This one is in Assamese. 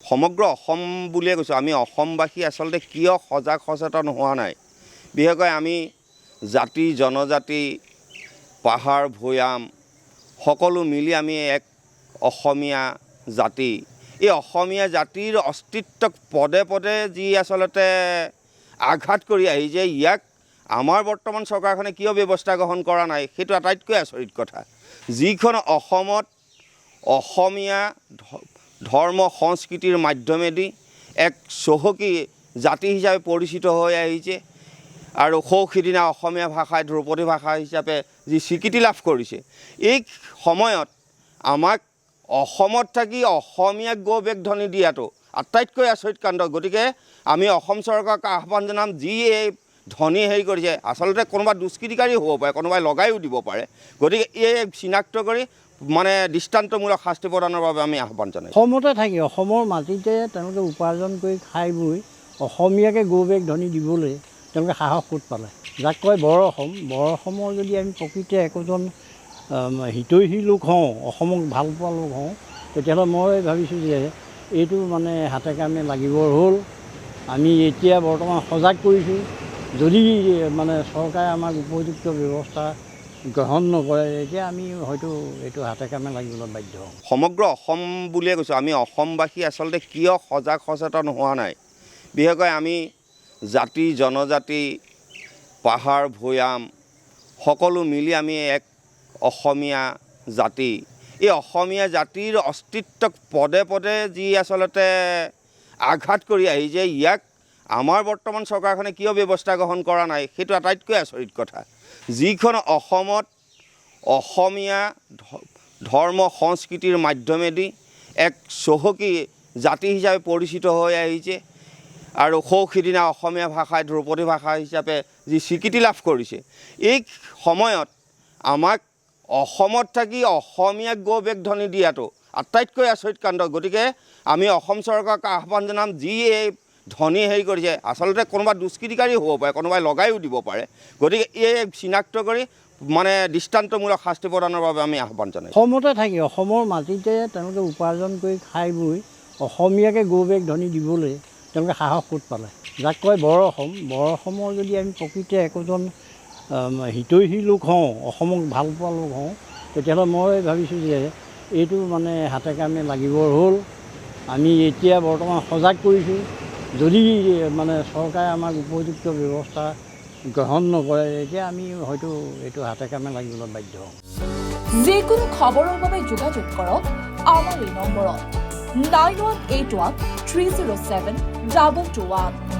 সমগ্ৰ অসম বুলিয়ে কৈছোঁ আমি অসমবাসী আচলতে কিয় সজাগ সচেতন হোৱা নাই বিশেষকৈ আমি জাতি জনজাতি পাহাৰ ভৈয়াম সকলো মিলি আমি এক অসমীয়া জাতি এই অসমীয়া জাতিৰ অস্তিত্বক পদে পদে যি আচলতে আঘাত কৰি আহিছে ইয়াক আমাৰ বৰ্তমান চৰকাৰখনে কিয় ব্যৱস্থা গ্ৰহণ কৰা নাই সেইটো আটাইতকৈ আচৰিত কথা যিখন অসমত অসমীয়া ধৰ্ম সংস্কৃতিৰ মাধ্যমেদি এক চহকী জাতি হিচাপে পৰিচিত হৈ আহিছে আৰু সিদিনা অসমীয়া ভাষাই ধ্ৰুপদী ভাষা হিচাপে যি স্বীকৃতি লাভ কৰিছে এই সময়ত আমাক অসমত থাকি অসমীয়াক গৌৰৱধ্বনি দিয়াটো আটাইতকৈ আচৰিত কাণ্ড গতিকে আমি অসম চৰকাৰক আহ্বান জনাম যি এই ধ্বনি হেৰি কৰিছে আচলতে কোনোবা দুষ্কৃতিকাৰী হ'ব পাৰে কোনোবাই লগাইও দিব পাৰে গতিকে এই চিনাক্ত কৰি মানে দৃষ্টান্তমূলক শাস্তি প্ৰদানৰ বাবে আমি আহ্বান জনাইছোঁ অসমতে থাকি অসমৰ মাটিতে তেওঁলোকে উপাৰ্জন কৰি খাই বৈ অসমীয়াকে গৌৰৱধ্বনি দিবলৈ তেওঁলোকে সাহস ক'ত পালে যাক কয় বৰ অসমৰ যদি আমি প্ৰকৃতে একোজন হিতৈষী লোক হওঁ অসমক ভাল পোৱা লোক হওঁ তেতিয়াহ'লে মই ভাবিছোঁ যে এইটো মানে হাতে কামে লাগিবৰ হ'ল আমি এতিয়া বৰ্তমান সজাগ কৰিছোঁ যদি মানে চৰকাৰে আমাক উপযুক্ত ব্যৱস্থা গ্ৰহণ নকৰে এতিয়া আমি হয়তো এইটো হাতে কামে লাগিবলৈ বাধ্য হওঁ সমগ্ৰ অসম বুলিয়ে কৈছোঁ আমি অসমবাসী আচলতে কিয় সজাগ সচেতন হোৱা নাই বিশেষকৈ আমি জাতি জনজাতি পাহাৰ ভৈয়াম সকলো মিলি আমি এক অসমীয়া জাতি এই অসমীয়া জাতিৰ অস্তিত্বক পদে পদে যি আচলতে আঘাত কৰি আহিছে ইয়াক আমাৰ বৰ্তমান চৰকাৰখনে কিয় ব্যৱস্থা গ্ৰহণ কৰা নাই সেইটো আটাইতকৈ আচৰিত কথা যিখন অসমত অসমীয়া ধৰ্ম সংস্কৃতিৰ মাধ্যমেদি এক চহকী জাতি হিচাপে পৰিচিত হৈ আহিছে আৰু সিদিনা অসমীয়া ভাষাই ধ্ৰুপদী ভাষা হিচাপে যি স্বীকৃতি লাভ কৰিছে এই সময়ত আমাক অসমত থাকি অসমীয়াক গৌৰৱধ্বনি দিয়াটো আটাইতকৈ আচৰিত কাণ্ড গতিকে আমি অসম চৰকাৰক আহ্বান জনাম যি এই ধ্বনি হেৰি কৰিছে আচলতে কোনোবা দুষ্কৃতিকাৰী হ'ব পাৰে কোনোবাই লগাইও দিব পাৰে গতিকে এই চিনাক্ত কৰি মানে দৃষ্টান্তমূলক শাস্তি প্ৰদানৰ বাবে আমি আহ্বান জনাইছোঁ অসমতে থাকি অসমৰ মাটিতে তেওঁলোকে উপাৰ্জন কৰি খাই বৈ অসমীয়াকে গৌৰৱধ্বনি দিবলৈ তেওঁলোকে সাহস ক'ত পালে যাক কয় বৰ অসমৰ যদি আমি প্ৰকৃতে একোজন হিতৈষী লোক হওঁ অসমক ভাল পোৱা লোক হওঁ তেতিয়াহ'লে মই ভাবিছোঁ যে এইটো মানে হাতে কামে লাগিবৰ হ'ল আমি এতিয়া বৰ্তমান সজাগ কৰিছোঁ যদি মানে চৰকাৰে আমাক উপযুক্ত ব্যৱস্থা গ্ৰহণ নকৰে এতিয়া আমি হয়তো এইটো হাতে কামে লাগিবলৈ বাধ্য হওঁ যিকোনো খবৰৰ বাবে যোগাযোগ কৰক আমাৰ এই নম্বৰত 9181 307 2221